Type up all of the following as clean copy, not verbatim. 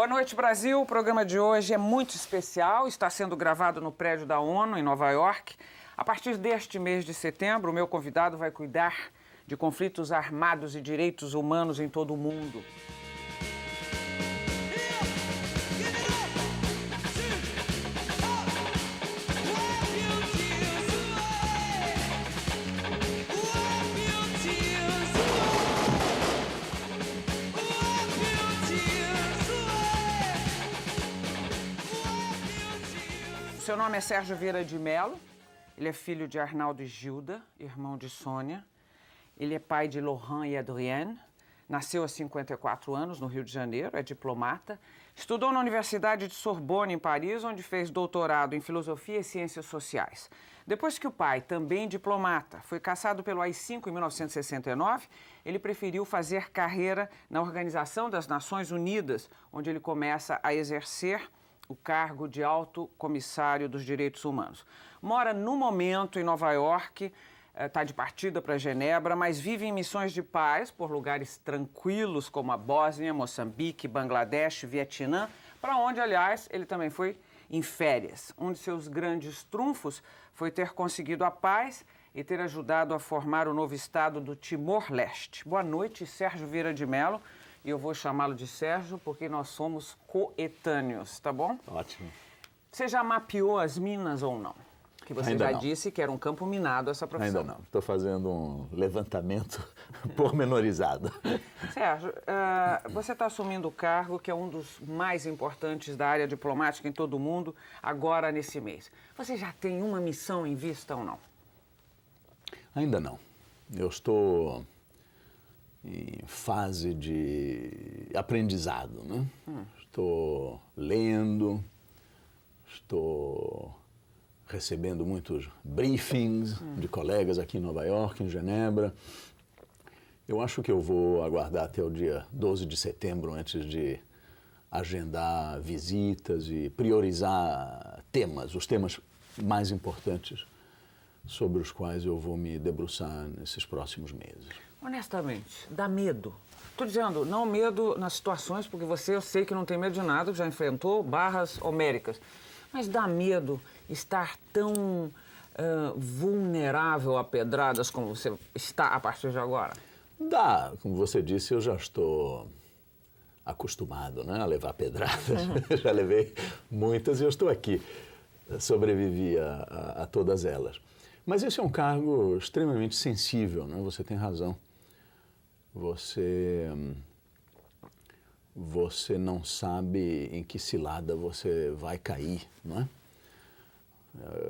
Boa noite, Brasil. O programa de hoje é muito especial. Está sendo gravado no prédio da ONU, em Nova York. A partir deste mês de setembro, o meu convidado vai cuidar de conflitos armados e direitos humanos em todo o mundo. Seu nome é Sérgio Vieira de Mello, ele é filho de Arnaldo e Gilda, irmão de Sônia. Ele é pai de Laurent e Adrienne, nasceu há 54 anos no Rio de Janeiro, é diplomata. Estudou na Universidade de Sorbonne, em Paris, onde fez doutorado em Filosofia e Ciências Sociais. Depois que o pai, também diplomata, foi cassado pelo AI-5 em 1969, ele preferiu fazer carreira na Organização das Nações Unidas, onde ele começa a exercer o cargo de Alto Comissário dos Direitos Humanos. Mora, no momento, em Nova York, está de partida para Genebra, mas vive em missões de paz por lugares tranquilos como a Bósnia, Moçambique, Bangladesh, Vietnã, para onde, aliás, ele também foi em férias. Um de seus grandes trunfos foi ter conseguido a paz e ter ajudado a formar o novo estado do Timor-Leste. Boa noite, Sérgio Vieira de Mello. E eu vou chamá-lo de Sérgio porque nós somos coetâneos, tá bom? Ótimo. Você já mapeou as minas ou não? Que você Ainda já não. disse que era um campo minado essa profissão. Ainda não. Estou fazendo um levantamento pormenorizado. Sérgio, você está assumindo o cargo que é um dos mais importantes da área diplomática em todo o mundo, agora nesse mês. Você já tem uma missão em vista ou não? Ainda não. Eu estou em fase de aprendizado, né? Estou lendo, estou recebendo muitos briefings de colegas aqui em Nova York, em Genebra. Eu acho que eu vou aguardar até o dia 12 de setembro antes de agendar visitas e priorizar temas, os temas mais importantes sobre os quais eu vou me debruçar nesses próximos meses. Honestamente, dá medo. Estou dizendo, não medo nas situações, porque eu sei que não tem medo de nada, já enfrentou barras homéricas. Mas dá medo estar tão vulnerável a pedradas como você está a partir de agora? Dá, como você disse, eu já estou acostumado, né, a levar pedradas. Já levei muitas e eu estou aqui. Sobrevivi a todas elas. Mas esse é um cargo extremamente sensível, né? Você tem razão. Você não sabe em que cilada você vai cair, não é?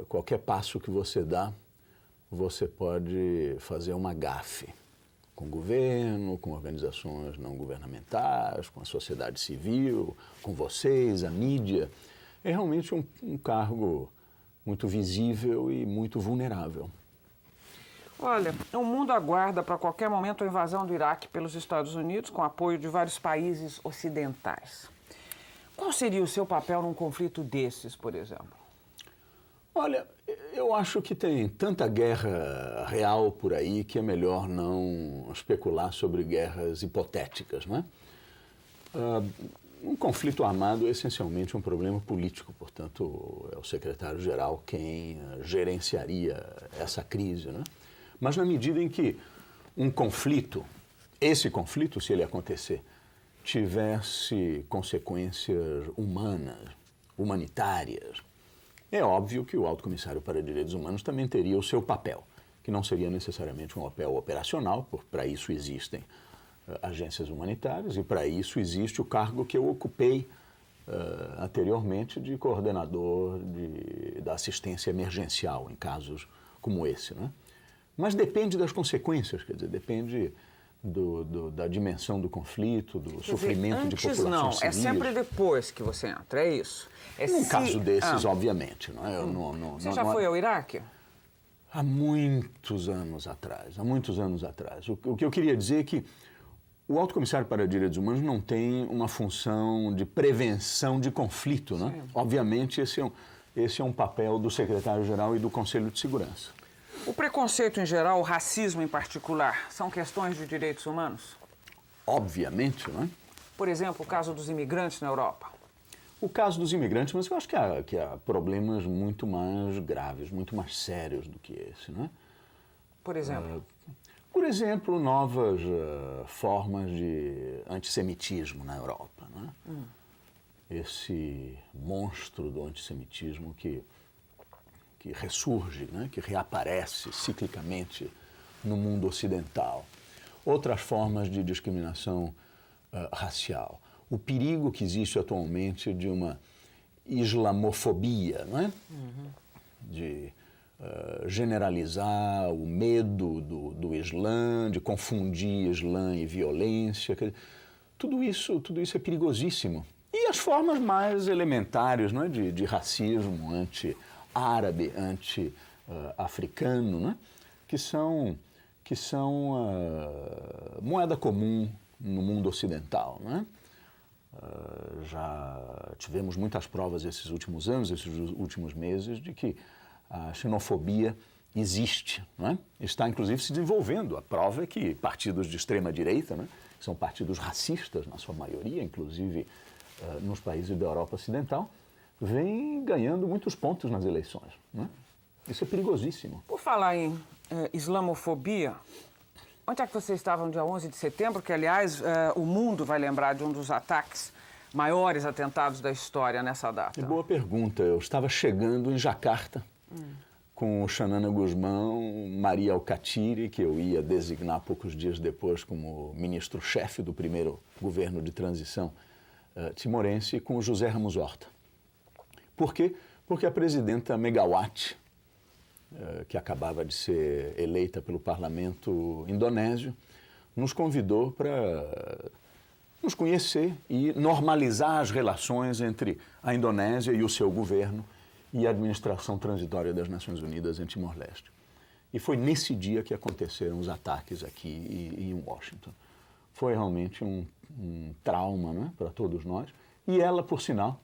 Qualquer passo que você dá, você pode fazer uma gafe com o governo, com organizações não governamentais, com a sociedade civil, com vocês, a mídia. É realmente um cargo muito visível e muito vulnerável. Olha, o mundo aguarda para qualquer momento a invasão do Iraque pelos Estados Unidos, com apoio de vários países ocidentais. Qual seria o seu papel num conflito desses, por exemplo? Olha, eu acho que tem tanta guerra real por aí que é melhor não especular sobre guerras hipotéticas, não é? Um conflito armado é essencialmente um problema político, portanto, é o secretário-geral quem gerenciaria essa crise, né? Mas na medida em que esse conflito, se ele acontecer, tivesse consequências humanitárias, é óbvio que o Alto Comissário para Direitos Humanos também teria o seu papel, que não seria necessariamente um papel operacional, porque para isso existem agências humanitárias e para isso existe o cargo que eu ocupei anteriormente de coordenador da assistência emergencial em casos como esse, né? Mas depende das consequências, quer dizer, depende da dimensão do conflito, do sofrimento de população civil. É sempre depois que você entra, é isso? Num caso desses, obviamente. Não é? Você já foi ao Iraque? Há muitos anos atrás. O que eu queria dizer é que o Alto Comissário para Direitos Humanos não tem uma função de prevenção de conflito, né? Obviamente, esse é um papel do secretário-geral e do Conselho de Segurança. O preconceito em geral, o racismo em particular, são questões de direitos humanos? Obviamente, não é? Por exemplo, o caso dos imigrantes na Europa. O caso dos imigrantes, mas eu acho que há problemas muito mais graves, muito mais sérios do que esse, não é? Por exemplo? Por exemplo, novas formas de antissemitismo na Europa, não é? Esse monstro do antissemitismo que ressurge, né? Que reaparece ciclicamente no mundo ocidental. Outras formas de discriminação racial. O perigo que existe atualmente de uma islamofobia, não é? De generalizar o medo do Islã, de confundir Islã e violência. Tudo isso é perigosíssimo. E as formas mais elementares, não é? de racismo anti-árabe, anti-africano, né? que são moeda comum no mundo ocidental. Não é? Já tivemos muitas provas esses últimos anos, esses últimos meses, de que a xenofobia existe, não é? Está inclusive se desenvolvendo. A prova é que partidos de extrema-direita, né? São partidos racistas, na sua maioria, inclusive nos países da Europa Ocidental, vêm ganhando muitos pontos nas eleições. Não é? Isso é perigosíssimo. Por falar em islamofobia, onde é que vocês estavam dia 11 de setembro? Que, aliás, o mundo vai lembrar de um dos ataques, maiores atentados da história nessa data. Boa pergunta. Eu estava chegando em Jacarta com o Xanana Guzmão, Maria Alkatiri, que eu ia designar poucos dias depois como ministro-chefe do primeiro governo de transição timorense, com o José Ramos Horta. Por quê? Porque a presidenta Megawati, que acabava de ser eleita pelo parlamento indonésio, nos convidou para nos conhecer e normalizar as relações entre a Indonésia e o seu governo e a administração transitória das Nações Unidas em Timor-Leste. E foi nesse dia que aconteceram os ataques aqui em Washington. Foi realmente um trauma, né, para todos nós. E ela, por sinal,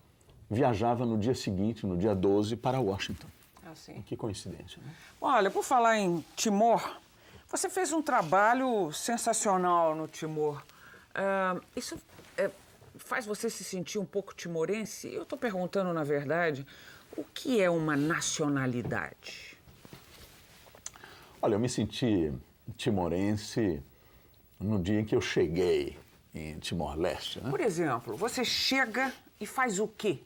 viajava no dia seguinte, no dia 12, para Washington. Assim. Que coincidência, né? Olha, por falar em Timor, você fez um trabalho sensacional no Timor. Isso faz você se sentir um pouco timorense? Eu estou perguntando, na verdade, o que é uma nacionalidade? Olha, eu me senti timorense no dia em que eu cheguei em Timor-Leste, né? Por exemplo, você chega e faz o quê?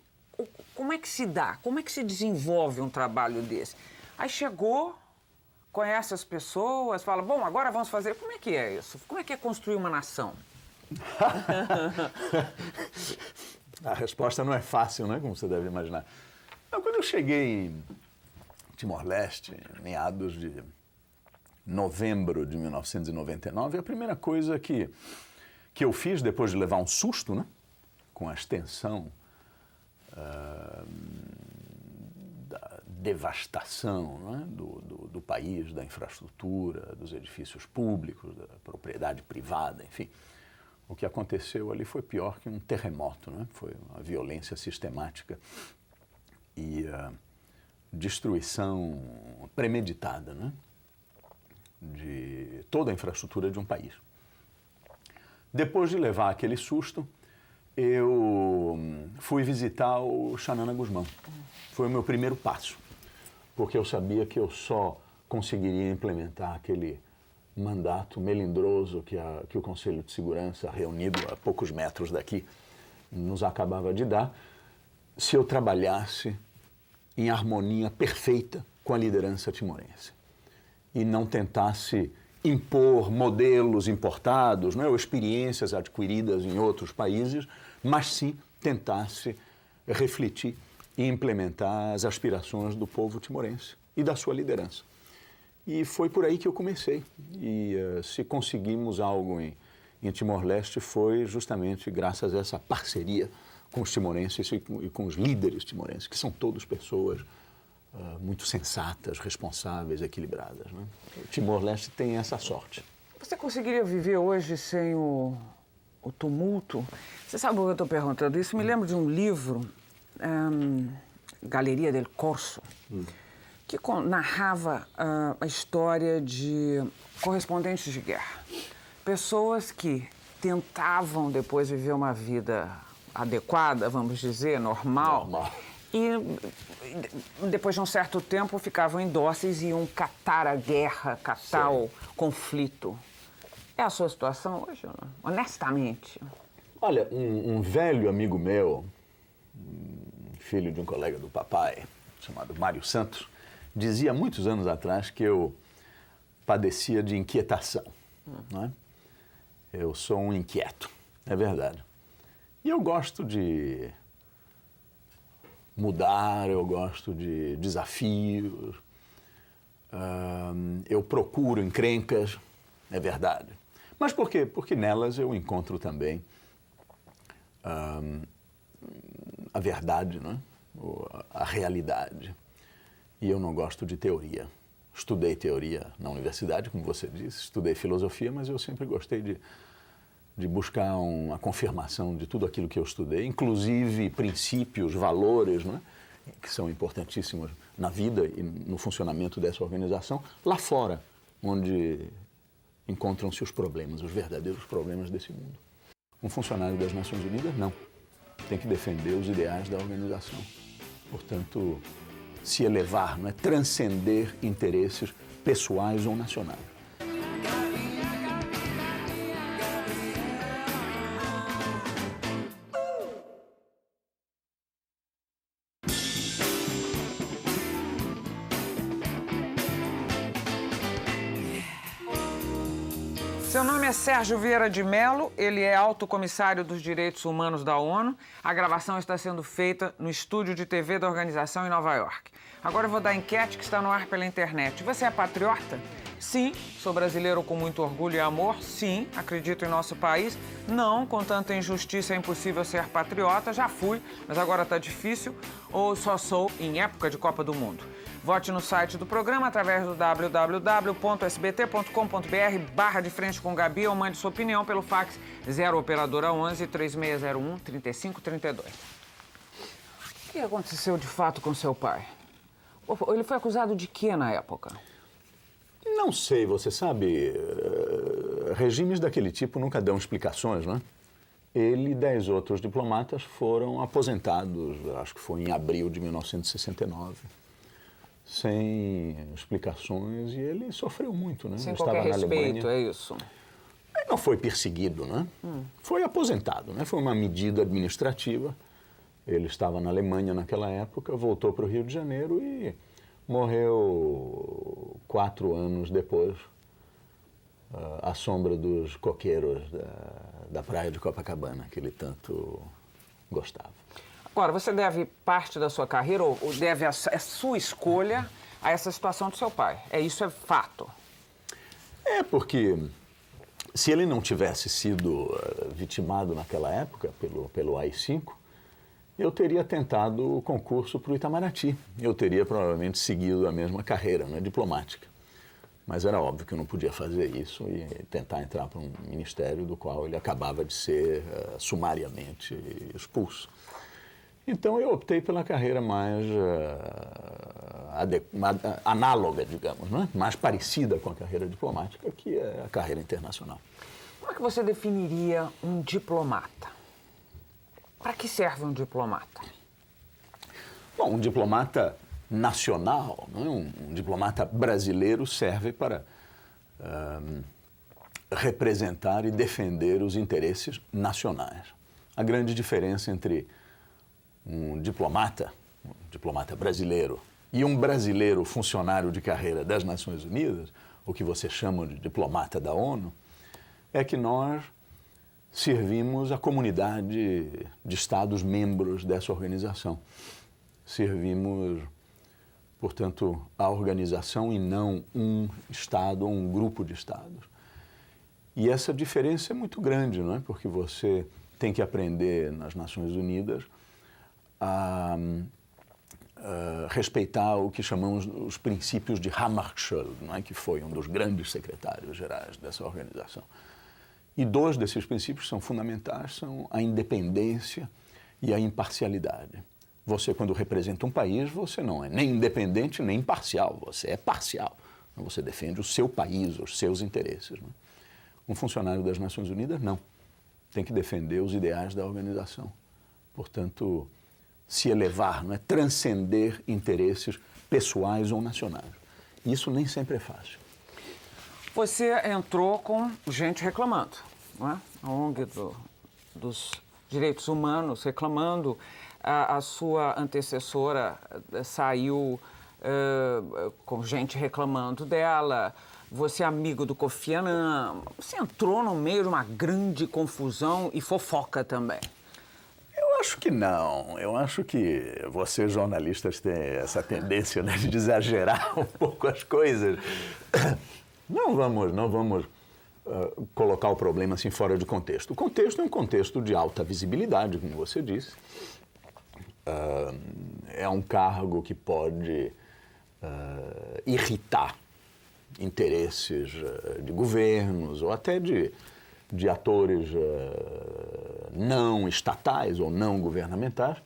Como é que se dá? Como é que se desenvolve um trabalho desse? Aí chegou, conhece as pessoas, fala, bom, agora vamos fazer... Como é que é isso? Como é que é construir uma nação? A resposta não é fácil, né? Como você deve imaginar. Quando eu cheguei em Timor-Leste, em meados de novembro de 1999, a primeira coisa que eu fiz, depois de levar um susto, né? Com a extensão da devastação, não é? do país, da infraestrutura, dos edifícios públicos, da propriedade privada, enfim. O que aconteceu ali foi pior que um terremoto, né? Foi uma violência sistemática e destruição premeditada, né? De toda a infraestrutura de um país. Depois de levar aquele susto, eu fui visitar o Xanana Guzmão. Foi o meu primeiro passo, porque eu sabia que eu só conseguiria implementar aquele mandato melindroso que o Conselho de Segurança, reunido a poucos metros daqui, nos acabava de dar, se eu trabalhasse em harmonia perfeita com a liderança timorense e não tentasse impor modelos importados, não é, ou experiências adquiridas em outros países, mas sim tentasse refletir e implementar as aspirações do povo timorense e da sua liderança. E foi por aí que eu comecei. E se conseguimos algo em Timor-Leste foi justamente graças a essa parceria com os timorenses e com os líderes timorenses, que são todos pessoas muito sensatas, responsáveis, equilibradas, né? O Timor-Leste tem essa sorte. Você conseguiria viver hoje sem o tumulto? Você sabe por que eu estou perguntando isso? Me lembro de um livro, Galeria del Corso, que narrava a história de correspondentes de guerra. Pessoas que tentavam depois viver uma vida adequada, vamos dizer, normal. E depois de um certo tempo ficavam indóceis e iam catar a guerra, catar o conflito. É a sua situação hoje, honestamente? Olha, um velho amigo meu, filho de um colega do papai, chamado Mário Santos, dizia há muitos anos atrás que eu padecia de inquietação. Não é? Eu sou um inquieto, é verdade. E eu gosto de mudar, eu gosto de desafios, eu procuro encrencas, é verdade. Mas por quê? Porque nelas eu encontro também a verdade, não é? A realidade. E eu não gosto de teoria. Estudei teoria na universidade, como você disse, estudei filosofia, mas eu sempre gostei de buscar uma confirmação de tudo aquilo que eu estudei, inclusive princípios, valores, não é? Que são importantíssimos na vida e no funcionamento dessa organização, lá fora, onde encontram-se os problemas, os verdadeiros problemas desse mundo. Um funcionário das Nações Unidas, não. Tem que defender os ideais da organização. Portanto, se elevar, não é? Transcender interesses pessoais ou nacionais. Seu nome é Sérgio Vieira de Mello, ele é alto comissário dos direitos humanos da ONU. A gravação está sendo feita no estúdio de TV da organização em Nova York. Agora eu vou dar a enquete que está no ar pela internet. Você é patriota? Sim, sou brasileiro com muito orgulho e amor. Sim, acredito em nosso país. Não, com tanta injustiça é impossível ser patriota. Já fui, mas agora está difícil. Ou só sou em época de Copa do Mundo. Vote no site do programa através do www.sbt.com.br/de-frente-com-Gabi ou mande sua opinião pelo fax 0 operadora 11 3601 3532. O que aconteceu de fato com seu pai? Ele foi acusado de quê na época? Não sei, você sabe, regimes daquele tipo nunca dão explicações, né? Ele e 10 outros diplomatas foram aposentados, acho que foi em abril de 1969. Sem explicações, e ele sofreu muito, né? Sem qualquer respeito, é isso? Ele não foi perseguido, né? Foi aposentado, né? Foi uma medida administrativa. Ele estava na Alemanha naquela época, voltou para o Rio de Janeiro e morreu 4 anos depois, à sombra dos coqueiros da praia de Copacabana, que ele tanto gostava. Agora, você deve parte da sua carreira, ou deve a sua escolha, a essa situação do seu pai. Isso é fato. É, porque se ele não tivesse sido vitimado naquela época pelo AI-5, eu teria tentado o concurso para o Itamaraty. Eu teria provavelmente seguido a mesma carreira, né, diplomática. Mas era óbvio que eu não podia fazer isso e tentar entrar para um ministério do qual ele acabava de ser sumariamente expulso. Então eu optei pela carreira mais análoga, digamos, né? Mais parecida com a carreira diplomática, que é a carreira internacional. Como é que você definiria um diplomata? Para que serve um diplomata? Bom, um diplomata nacional, não é? Um diplomata brasileiro serve para representar e defender os interesses nacionais. A grande diferença entre um diplomata brasileiro e um brasileiro funcionário de carreira das Nações Unidas, o que você chama de diplomata da ONU, é que nós servimos a comunidade de Estados membros dessa organização. Servimos, portanto, a organização e não um Estado ou um grupo de Estados. E essa diferença é muito grande, não é? Porque você tem que aprender nas Nações Unidas a respeitar o que chamamos os princípios de Hammarskjöld, não é? Que foi um dos grandes secretários gerais dessa organização. E 2 desses princípios são fundamentais, são a independência e a imparcialidade. Você, quando representa um país, você não é nem independente nem imparcial, você é parcial. Você defende o seu país, os seus interesses. Não é? Um funcionário das Nações Unidas, não. tem que defender os ideais da organização. Portanto, se elevar, não é? Transcender interesses pessoais ou nacionais. Isso nem sempre é fácil. Você entrou com gente reclamando, não é? A ONG dos Direitos Humanos reclamando. A sua antecessora saiu com gente reclamando dela. Você é amigo do Kofi Annan. Você entrou no meio de uma grande confusão e fofoca também. Eu acho que não. Eu acho que vocês, jornalistas, têm essa tendência, né, de exagerar um pouco as coisas. Não vamos colocar o problema assim fora de contexto. O contexto é um contexto de alta visibilidade, como você disse. É um cargo que pode irritar interesses de governos ou até de atores não estatais ou não governamentais.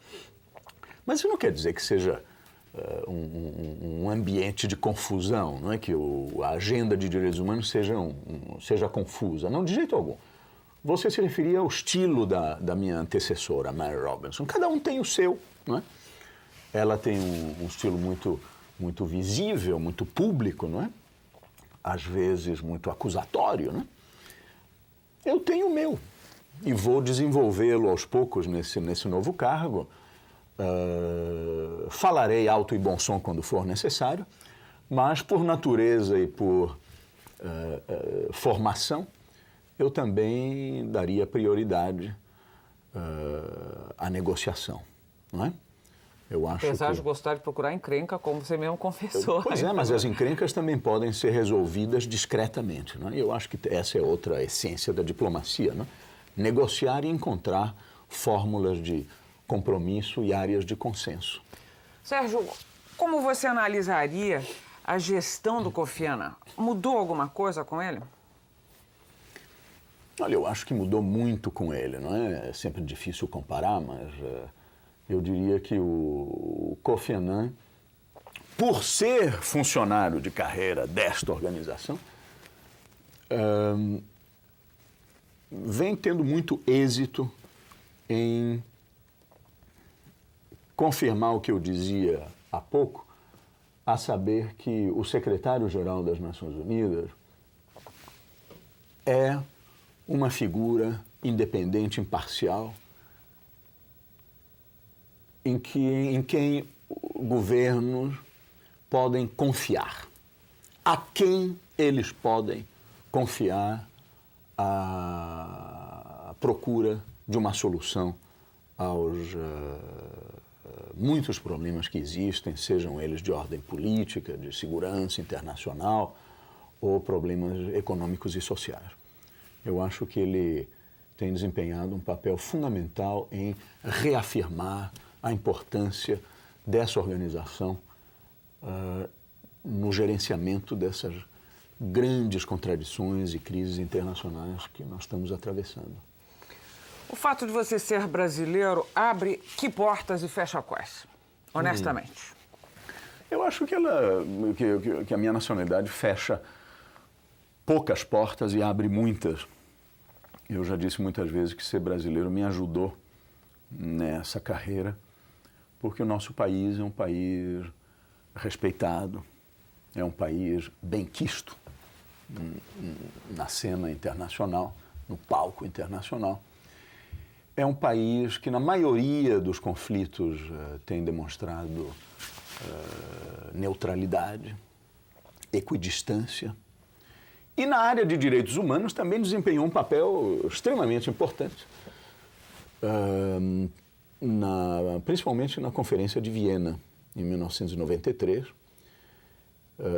Mas isso não quer dizer que seja um ambiente de confusão, não é que a agenda de direitos humanos seja confusa. Não, de jeito algum. Você se referia ao estilo da minha antecessora, Mary Robinson. Cada um tem o seu, não é? Ela tem um estilo muito visível, muito público, não é? Às vezes muito acusatório, né? Eu tenho o meu e vou desenvolvê-lo aos poucos nesse novo cargo. Falarei alto e bom som quando for necessário, mas por natureza e por formação, eu também daria prioridade à negociação, não é? Eu acho Apesar de gostar de procurar encrenca, como você mesmo confessou. Pois é, mas as encrencas também podem ser resolvidas discretamente, não é? Eu acho que essa é outra essência da diplomacia, não é? Negociar e encontrar fórmulas de compromisso e áreas de consenso. Sérgio, como você analisaria a gestão do Kofi Annan? Mudou alguma coisa com ele? Olha, eu acho que mudou muito com ele, não é? É sempre difícil comparar, mas eu diria que o Kofi Annan, por ser funcionário de carreira desta organização, vem tendo muito êxito em confirmar o que eu dizia há pouco, a saber que o secretário-geral das Nações Unidas é uma figura independente, imparcial, em quem governos podem confiar. A quem eles podem confiar a procura de uma solução aos muitos problemas que existem, sejam eles de ordem política, de segurança internacional ou problemas econômicos e sociais. Eu acho que ele tem desempenhado um papel fundamental em reafirmar a importância dessa organização no gerenciamento dessas grandes contradições e crises internacionais que nós estamos atravessando. O fato de você ser brasileiro abre que portas e fecha quais? Honestamente. Eu acho que a minha nacionalidade fecha poucas portas e abre muitas. Eu já disse muitas vezes que ser brasileiro me ajudou nessa carreira, porque o nosso país é um país respeitado, é um país benquisto na cena internacional, no palco internacional. É um país que, na maioria dos conflitos, tem demonstrado neutralidade, equidistância. E na área de direitos humanos também desempenhou um papel extremamente importante, principalmente na Conferência de Viena, em 1993,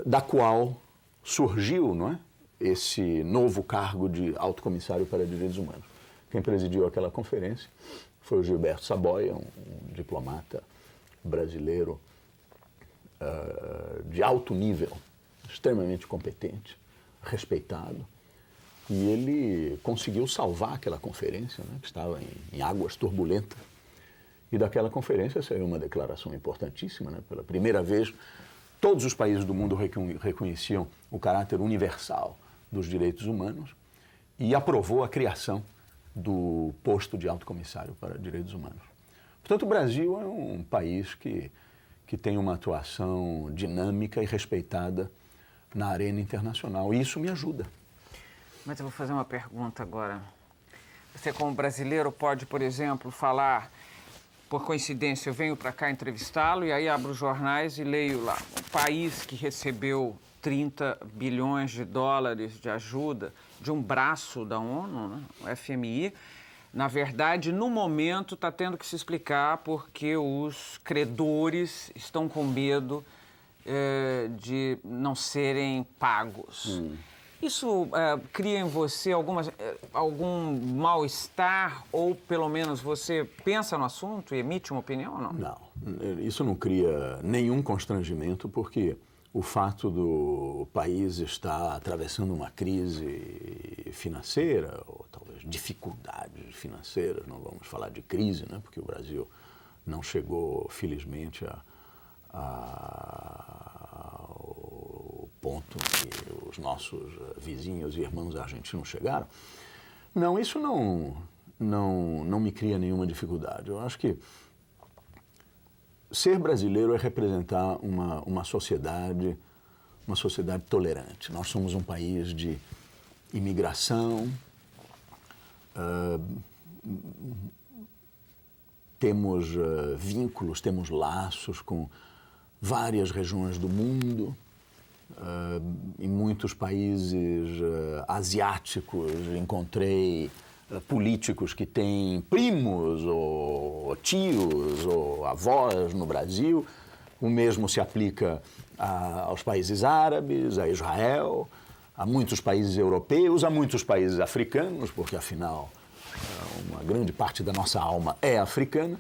da qual surgiu, não é, esse novo cargo de alto comissário para direitos humanos. Quem presidiu aquela conferência foi o Gilberto Saboia, um diplomata brasileiro de alto nível, extremamente competente, respeitado. E ele conseguiu salvar aquela conferência, né, que estava em águas turbulentas. E daquela conferência saiu uma declaração importantíssima, né? Pela primeira vez, todos os países do mundo reconheciam o caráter universal dos direitos humanos e aprovou a criação do posto de alto comissário para direitos humanos. Portanto, o Brasil é um país que tem uma atuação dinâmica e respeitada na arena internacional, e isso me ajuda. Mas eu vou fazer uma pergunta agora. Você, como brasileiro, pode, por exemplo, falar, por coincidência, eu venho para cá entrevistá-lo e aí abro os jornais e leio lá, o país que recebeu 30 bilhões de dólares de ajuda de um braço da ONU, né, o FMI, na verdade, no momento, está tendo que se explicar porque os credores estão com medo de não serem pagos. Isso cria em você algum mal-estar ou, pelo menos, você pensa no assunto e emite uma opinião ou não? Não, isso não cria nenhum constrangimento, porque o fato do país estar atravessando uma crise financeira, ou talvez dificuldades financeiras, não vamos falar de crise, né, porque o Brasil não chegou, felizmente, ao ponto que os nossos vizinhos e irmãos argentinos chegaram. Não, isso não me cria nenhuma dificuldade. Eu acho que ser brasileiro é representar uma sociedade tolerante. Nós somos um país de imigração, temos vínculos, temos laços com várias regiões do mundo. Em muitos países asiáticos encontrei políticos que têm primos ou tios ou avós no Brasil. O mesmo se aplica aos países árabes, a Israel, a muitos países europeus, a muitos países africanos, porque afinal uma grande parte da nossa alma é africana.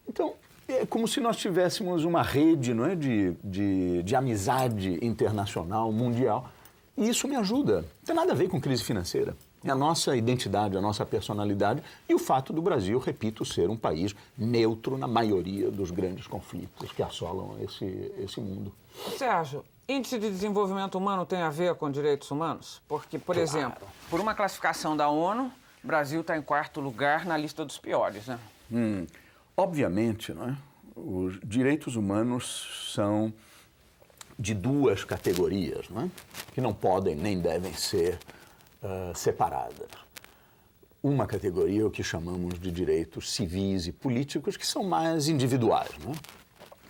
Então, é como se nós tivéssemos uma rede, não é, de amizade internacional, mundial. E isso me ajuda. Não tem nada a ver com crise financeira. É a nossa identidade, a nossa personalidade e o fato do Brasil, repito, ser um país neutro na maioria dos grandes conflitos que assolam esse mundo. Sérgio, índice de desenvolvimento humano tem a ver com direitos humanos? Porque, por exemplo, por uma classificação da ONU, o Brasil está em 4º lugar na lista dos piores, né? Obviamente, não é? Os direitos humanos são de 2 categorias, não é? Que não podem nem devem ser separadas. Uma categoria é o que chamamos de direitos civis e políticos, que são mais individuais, não é?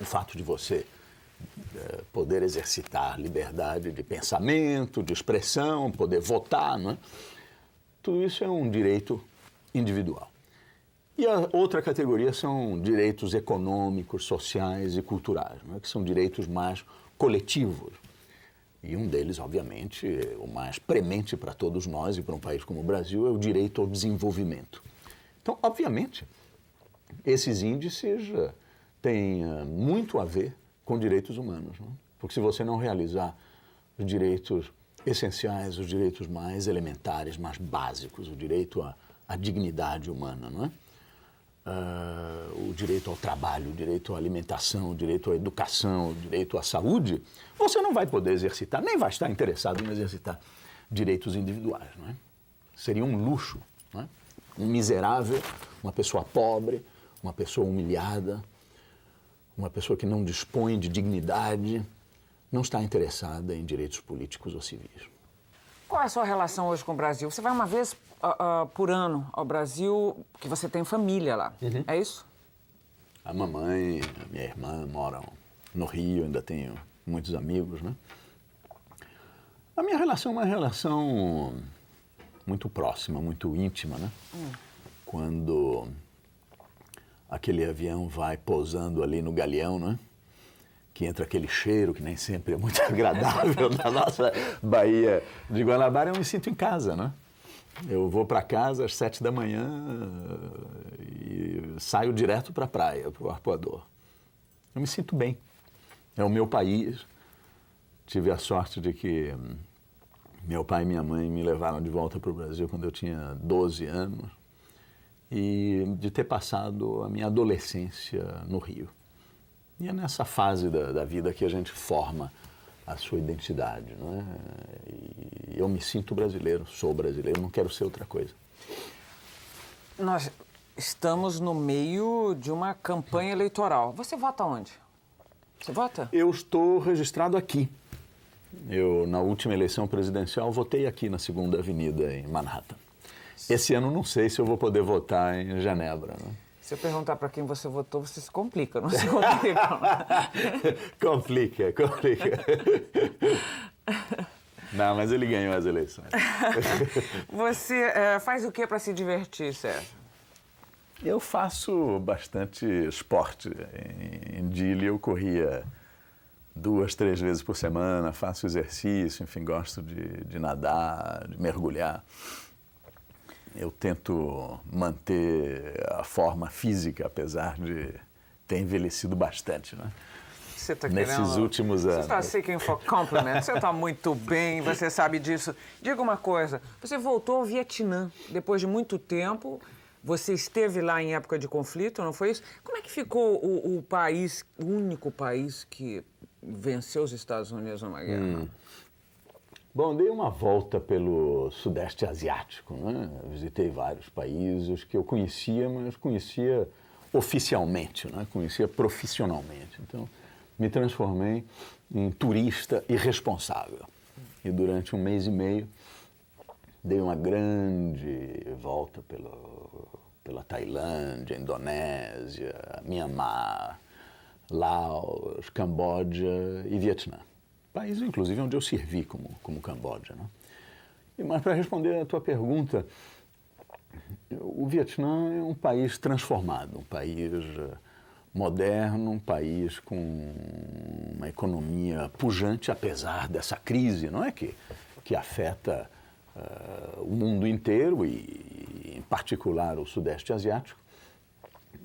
O fato de você poder exercitar liberdade de pensamento, de expressão, poder votar, não é? Tudo isso é um direito individual. E a outra categoria são direitos econômicos, sociais e culturais, não é? Que são direitos mais coletivos. E um deles, obviamente, o mais premente para todos nós e para um país como o Brasil, é o direito ao desenvolvimento. Então, obviamente, esses índices têm muito a ver com direitos humanos, não é? Porque se você não realizar os direitos essenciais, os direitos mais elementares, mais básicos, o direito à dignidade humana, não é? O direito ao trabalho, o direito à alimentação, o direito à educação, o direito à saúde, você não vai poder exercitar, nem vai estar interessado em exercitar direitos individuais, não é? Seria um luxo, não é? Um miserável, uma pessoa pobre, uma pessoa humilhada, uma pessoa que não dispõe de dignidade, não está interessada em direitos políticos ou civis. Qual é a sua relação hoje com o Brasil? Você vai uma vez por ano ao Brasil, porque você tem família lá, é isso? A mamãe, a minha irmã moram no Rio, ainda tenho muitos amigos, né? A minha relação é uma relação muito próxima, muito íntima, né? Quando aquele avião vai pousando ali no Galeão, né? Que entra aquele cheiro que nem sempre é muito agradável na nossa Baía de Guanabara, eu me sinto em casa, né? Eu vou para casa às 7 da manhã e saio direto para a praia, para o Arpoador. Eu me sinto bem. É o meu país. Tive a sorte de que meu pai e minha mãe me levaram de volta para o Brasil quando eu tinha 12 anos e de ter passado a minha adolescência no Rio. E é nessa fase da vida que a gente forma a sua identidade, não é? E eu me sinto brasileiro, sou brasileiro, não quero ser outra coisa. Nós estamos no meio de uma campanha eleitoral. Você vota onde? Você vota? Eu estou registrado aqui. Eu, na última eleição presidencial, votei aqui na 2ª Avenida, em Manhattan. Esse ano não sei se eu vou poder votar em Genebra, né? Se eu perguntar para quem você votou, você se complica, não se complica? Complica. Não, mas ele ganhou as eleições. Você faz o que para se divertir, Sérgio? Eu faço bastante esporte. Em Dili eu corria 2, 3 vezes por semana, faço exercício, enfim, gosto de nadar, de mergulhar. Eu tento manter a forma física, apesar de ter envelhecido bastante, né? Você está nesses últimos anos. Você está seeking for compliment, você está muito bem, você sabe disso. Diga uma coisa, você voltou ao Vietnã depois de muito tempo, você esteve lá em época de conflito, não foi isso? Como é que ficou o país, o único país que venceu os Estados Unidos numa guerra? Bom, dei uma volta pelo Sudeste Asiático, né? Visitei vários países que eu conhecia, mas conhecia oficialmente, né? Conhecia profissionalmente. Então, me transformei em turista irresponsável. E durante 1 mês e meio, dei uma grande volta pela Tailândia, Indonésia, Mianmar, Laos, Camboja e Vietnã. País, inclusive, onde eu servi como Camboja, né? Mas, para responder a tua pergunta, o Vietnã é um país transformado, um país moderno, um país com uma economia pujante, apesar dessa crise, não é, que afeta o mundo inteiro e, em particular, o Sudeste Asiático.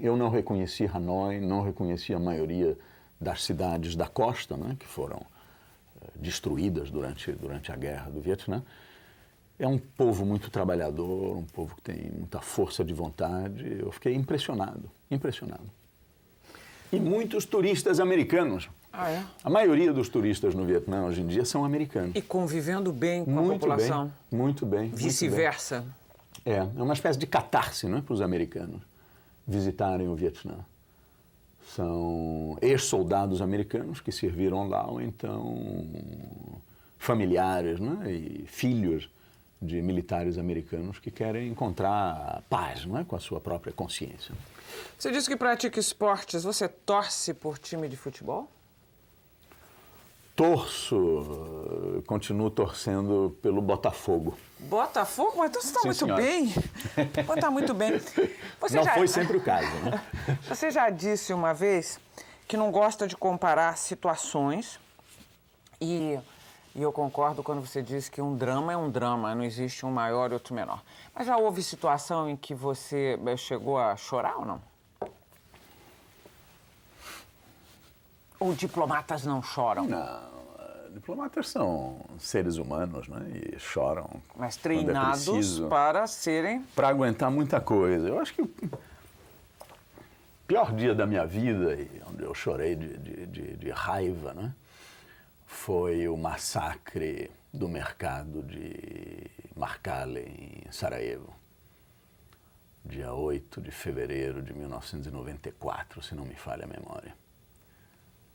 Eu não reconheci Hanoi, não reconheci a maioria das cidades da costa, né, que foram destruídas durante a guerra do Vietnã. É um povo muito trabalhador, um povo que tem muita força de vontade. Eu fiquei impressionado. E muitos turistas americanos. Ah, é? A maioria dos turistas no Vietnã hoje em dia são americanos. E convivendo bem com a população? Muito bem. Vice-versa? É uma espécie de catarse, não é, para os americanos visitarem o Vietnã. São ex-soldados americanos que serviram lá, ou então familiares, né, e filhos de militares americanos que querem encontrar paz, não é, com a sua própria consciência. Você disse que pratica esportes. Você torce por time de futebol? Torço, continuo torcendo pelo Botafogo. Botafogo? Mas então você está muito senhora. bem. Está muito bem. Não foi sempre o caso, né? Você já disse uma vez que não gosta de comparar situações e eu concordo quando você diz que um drama é um drama, não existe um maior e outro menor. Mas já houve situação em que você chegou a chorar ou não? Ou diplomatas não choram? Não, diplomatas são seres humanos, né? E choram. Mas treinados para serem... Para aguentar muita coisa. Eu acho que o pior dia da minha vida, onde eu chorei de raiva, né, foi o massacre do mercado de Markale, em Sarajevo. Dia 8 de fevereiro de 1994, se não me falha a memória.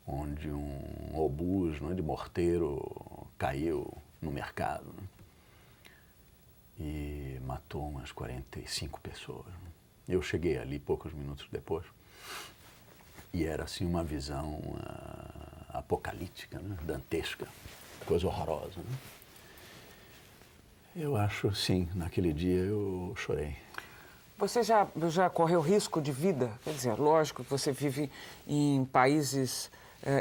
Onde um obus, né, de morteiro caiu no mercado, né, e matou umas 45 pessoas. Né. Eu cheguei ali poucos minutos depois e era assim uma visão apocalíptica, né, dantesca, coisa horrorosa. Né. Eu acho, sim, naquele dia eu chorei. Você já correu risco de vida? Quer dizer, lógico que você vive em países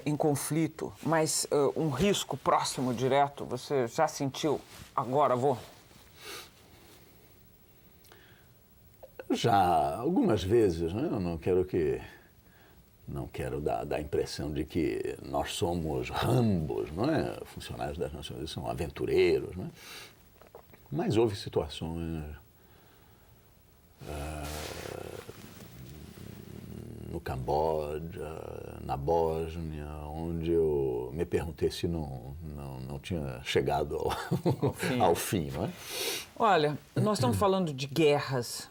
em conflito, mas um risco próximo, direto, você já sentiu? Agora vou? Já, algumas vezes, né? Eu não quero dar a impressão de que nós somos Rambos, não é? Funcionários das Nações Unidas são aventureiros, né? Mas houve situações no Camboja, na Bósnia, onde eu me perguntei se não tinha chegado ao fim, não é? Olha, nós estamos falando de guerras.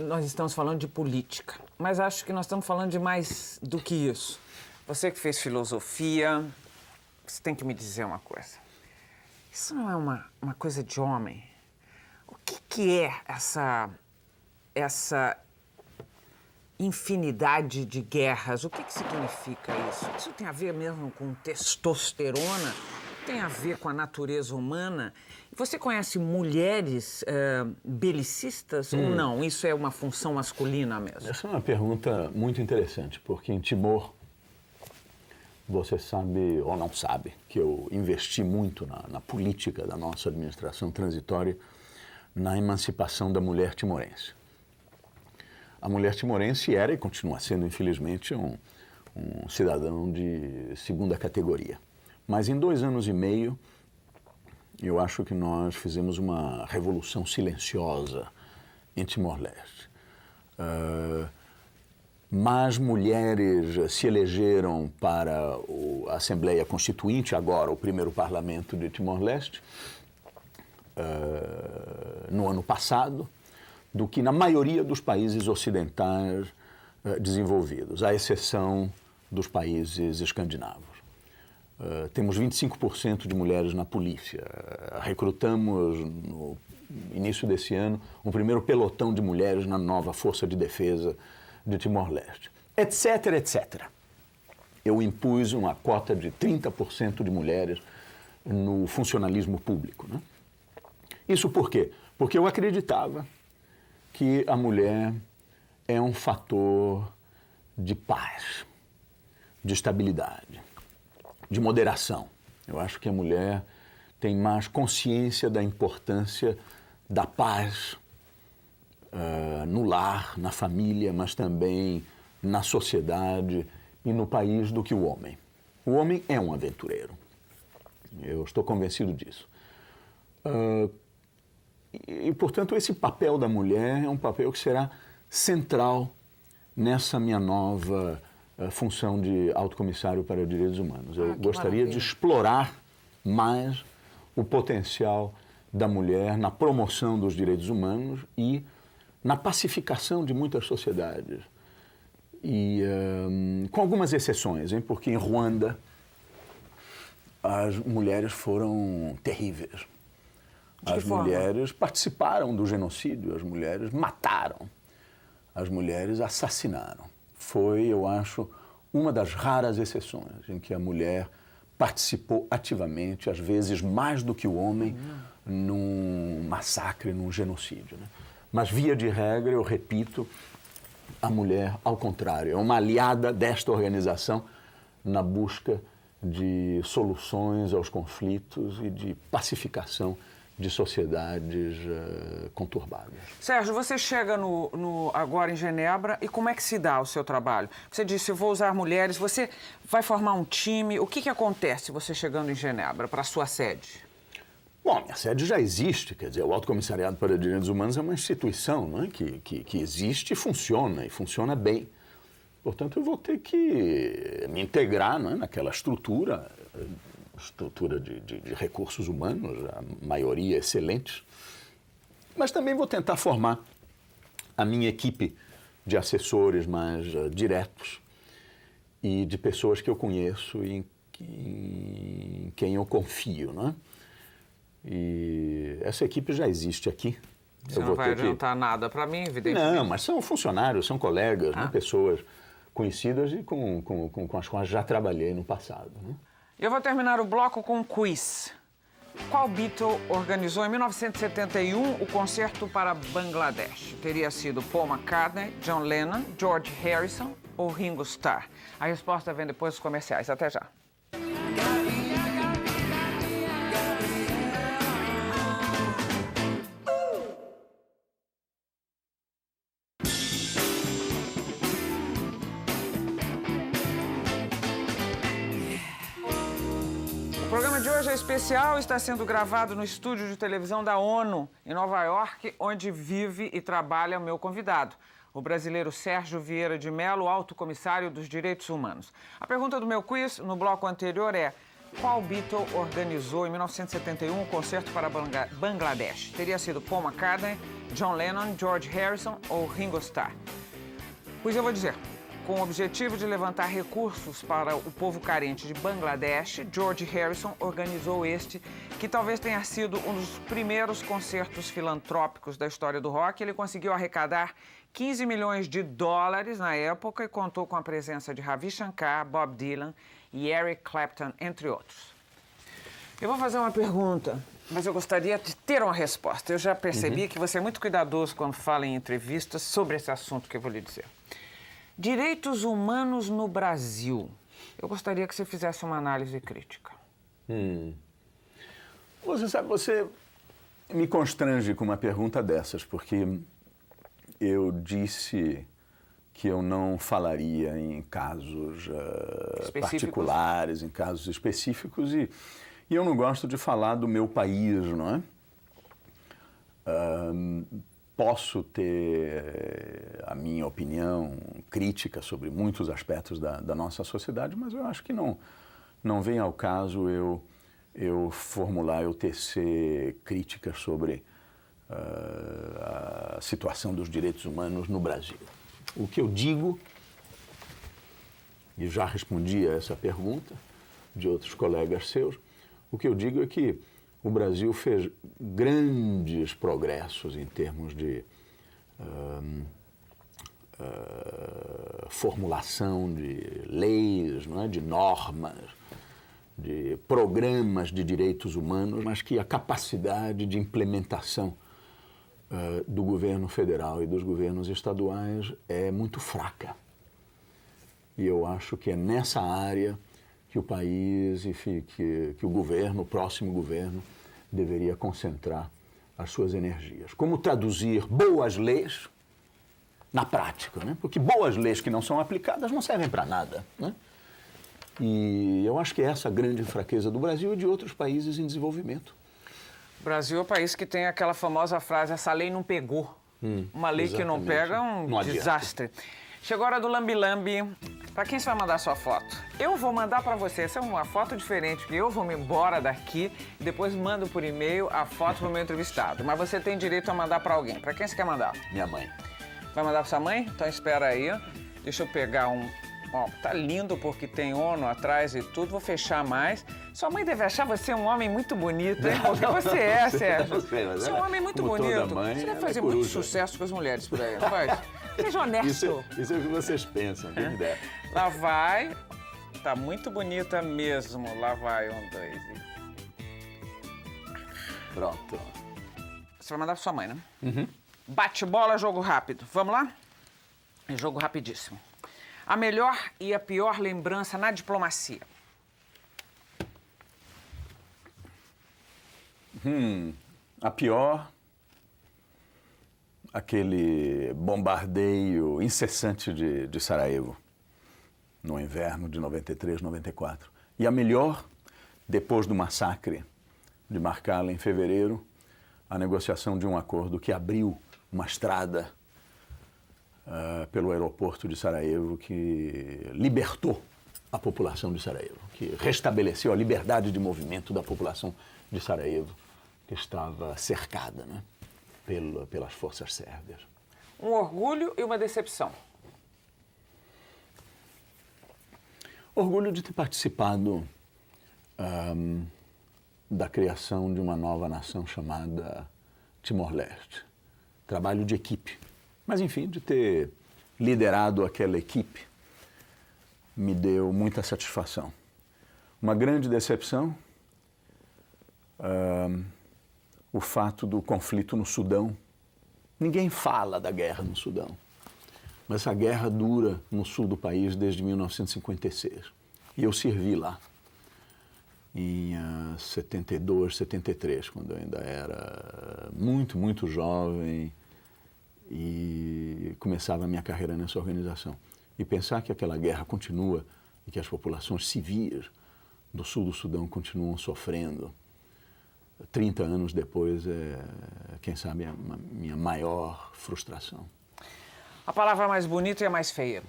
Nós estamos falando de política, mas acho que nós estamos falando de mais do que isso. Você que fez filosofia, você tem que me dizer uma coisa. Isso não é uma coisa de homem? O que é essa infinidade de guerras? O que significa isso? Isso tem a ver mesmo com testosterona? Tem a ver com a natureza humana? Você conhece mulheres belicistas ou não? Isso é uma função masculina mesmo? Essa é uma pergunta muito interessante, porque em Timor, você sabe ou não sabe que eu investi muito na política da nossa administração transitória na emancipação da mulher timorense. A mulher timorense era e continua sendo, infelizmente, um cidadão de segunda categoria. Mas em 2 anos e meio, eu acho que nós fizemos uma revolução silenciosa em Timor-Leste. Mais mulheres se elegeram para a Assembleia Constituinte, agora o primeiro parlamento de Timor-Leste, no ano passado, do que na maioria dos países ocidentais desenvolvidos, à exceção dos países escandinavos. Temos 25% de mulheres na polícia. Recrutamos, no início desse ano, um primeiro pelotão de mulheres na nova Força de Defesa de Timor-Leste, etc., etc. Eu impus uma cota de 30% de mulheres no funcionalismo público, né? Isso por quê? Porque eu acreditava que a mulher é um fator de paz, de estabilidade, de moderação. Eu acho que a mulher tem mais consciência da importância da paz no lar, na família, mas também na sociedade e no país do que o homem. O homem é um aventureiro. Eu estou convencido disso. Portanto, esse papel da mulher é um papel que será central nessa minha nova função de alto comissário para direitos humanos. Eu gostaria de explorar mais o potencial da mulher na promoção dos direitos humanos e na pacificação de muitas sociedades. E com algumas exceções, hein? Porque em Ruanda as mulheres foram terríveis. As mulheres participaram do genocídio, as mulheres mataram, as mulheres assassinaram. Foi, eu acho, uma das raras exceções em que a mulher participou ativamente, às vezes mais do que o homem, num massacre, num genocídio, né? Mas, via de regra, eu repito, a mulher, ao contrário, é uma aliada desta organização na busca de soluções aos conflitos e de pacificação de sociedades conturbadas. Sérgio, você chega agora em Genebra e como é que se dá o seu trabalho? Você disse, eu vou usar mulheres, você vai formar um time. O que acontece você chegando em Genebra para a sua sede? Bom, a sede já existe, quer dizer, o Alto Comissariado para Direitos Humanos é uma instituição, não é? que existe e funciona bem. Portanto, eu vou ter que me integrar, não é? Naquela estrutura de recursos humanos, a maioria excelentes, mas também vou tentar formar a minha equipe de assessores mais diretos e de pessoas que eu conheço e em quem eu confio, não é? E essa equipe já existe aqui. Você não vai adiantar nada para mim, evidentemente. Não, mas são funcionários, são colegas, né? Pessoas conhecidas e com as quais já trabalhei no passado, né? Eu vou terminar o bloco com um quiz. Qual Beatle organizou em 1971 o concerto para Bangladesh? Teria sido Paul McCartney, John Lennon, George Harrison ou Ringo Starr? A resposta vem depois dos comerciais. Até já. O programa de hoje é especial, está sendo gravado no estúdio de televisão da ONU, em Nova York, onde vive e trabalha o meu convidado, o brasileiro Sérgio Vieira de Mello, alto comissário dos direitos humanos. A pergunta do meu quiz no bloco anterior é: qual Beatle organizou em 1971 o concerto para Bangladesh? Teria sido Paul McCartney, John Lennon, George Harrison ou Ringo Starr? Pois eu vou dizer. Com o objetivo de levantar recursos para o povo carente de Bangladesh, George Harrison organizou este, que talvez tenha sido um dos primeiros concertos filantrópicos da história do rock. Ele conseguiu arrecadar 15 milhões de dólares na época e contou com a presença de Ravi Shankar, Bob Dylan e Eric Clapton, entre outros. Eu vou fazer uma pergunta, mas eu gostaria de ter uma resposta. Eu já percebi que você é muito cuidadoso quando fala em entrevistas sobre esse assunto que eu vou lhe dizer. Direitos humanos no Brasil. Eu gostaria que você fizesse uma análise crítica. Você sabe, você me constrange com uma pergunta dessas, porque eu disse que eu não falaria em casos particulares, em casos específicos, e eu não gosto de falar do meu país, não é? Posso ter a minha opinião crítica sobre muitos aspectos da nossa sociedade, mas eu acho que não vem ao caso eu formular, eu tecer críticas sobre a situação dos direitos humanos no Brasil. O que eu digo, e já respondi a essa pergunta de outros colegas seus, o que eu digo é que o Brasil fez grandes progressos em termos de formulação de leis, não é? De normas, de programas de direitos humanos, mas que a capacidade de implementação do governo federal e dos governos estaduais é muito fraca. E eu acho que é nessa área que o país, enfim, que o governo, o próximo governo, deveria concentrar as suas energias. Como traduzir boas leis na prática, né? Porque boas leis que não são aplicadas não servem para nada, né? E eu acho que essa é a grande fraqueza do Brasil e de outros países em desenvolvimento. O Brasil é o país que tem aquela famosa frase, essa lei não pegou. Uma lei que não pega é um desastre. Chegou a hora do lambi-lambi. Para quem você vai mandar sua foto? Eu vou mandar para você. Essa é uma foto diferente, porque eu vou me embora daqui e depois mando por e-mail a foto pro meu entrevistado. Mas você tem direito a mandar para alguém. Para quem você quer mandar? Minha mãe. Vai mandar para sua mãe? Então espera aí. Deixa eu pegar um... Ó, tá lindo porque tem ONU atrás e tudo. Vou fechar mais. Sua mãe deve achar você um homem muito bonito, hein? Porque você é, Sérgio. Você é um homem muito bonito. Mãe, você deve fazer muito sucesso com as mulheres por aí, não faz? Seja honesto. Isso é o que vocês pensam, quem me der. Lá vai. Tá muito bonita mesmo. Lá vai, 1, 2 e... Pronto. Você vai mandar pra sua mãe, né? Bate-bola, jogo rápido. Vamos lá? É jogo rapidíssimo. A melhor e a pior lembrança na diplomacia. A pior... aquele bombardeio incessante de Sarajevo, no inverno de 93, 94. E a melhor, depois do massacre de Marcala em fevereiro, a negociação de um acordo que abriu uma estrada pelo aeroporto de Sarajevo, que libertou a população de Sarajevo, que restabeleceu a liberdade de movimento da população de Sarajevo, que estava cercada, né? Pelas forças sérvias. Um orgulho e uma decepção. Orgulho de ter participado da criação de uma nova nação chamada Timor-Leste. Trabalho de equipe. Mas, enfim, de ter liderado aquela equipe me deu muita satisfação. Uma grande decepção, o fato do conflito no Sudão. Ninguém fala da guerra no Sudão, mas essa guerra dura no sul do país desde 1956. E eu servi lá em 72, 73, quando eu ainda era muito, muito jovem e começava a minha carreira nessa organização. E pensar que aquela guerra continua e que as populações civis do sul do Sudão continuam sofrendo 30 anos depois é, quem sabe, a minha maior frustração. A palavra mais bonita e a mais feia?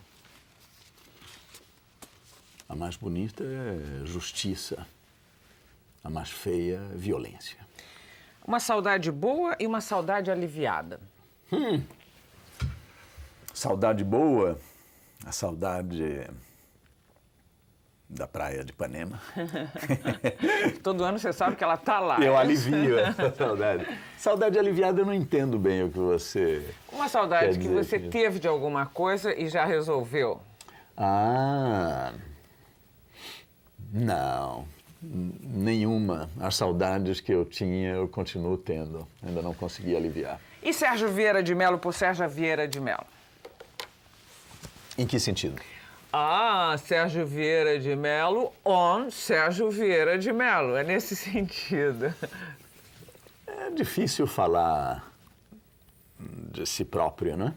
A mais bonita é justiça. A mais feia, violência. Uma saudade boa e uma saudade aliviada? Saudade boa, a saudade da praia de Ipanema. Todo ano você sabe que ela tá lá. Eu alivio essa saudade. Saudade aliviada eu não entendo bem o que você Uma saudade quer que dizer você com isso. teve de alguma coisa e já resolveu. Não, nenhuma. As saudades que eu tinha eu continuo tendo, ainda não consegui aliviar. E Sérgio Vieira de Mello por Sérgio Vieira de Mello? Em que sentido? Sérgio Vieira de Mello on Sérgio Vieira de Mello. É nesse sentido. É difícil falar de si próprio, né?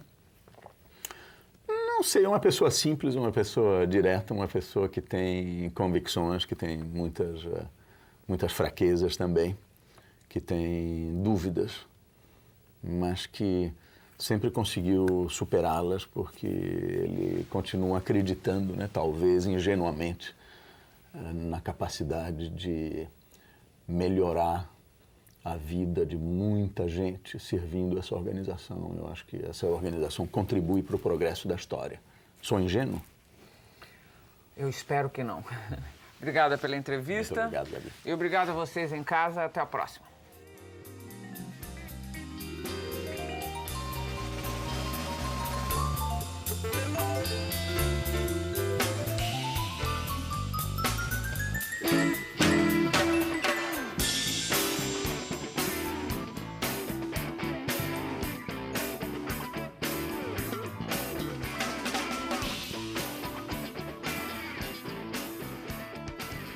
Não sei, uma pessoa simples, uma pessoa direta, uma pessoa que tem convicções, que tem muitas fraquezas também, que tem dúvidas, mas que sempre conseguiu superá-las porque ele continua acreditando, né, talvez ingenuamente, na capacidade de melhorar a vida de muita gente servindo essa organização. Eu acho que essa organização contribui para o progresso da história. Sou ingênuo? Eu espero que não. Obrigada pela entrevista. Muito obrigado, Gabi. E obrigado a vocês em casa. Até a próxima.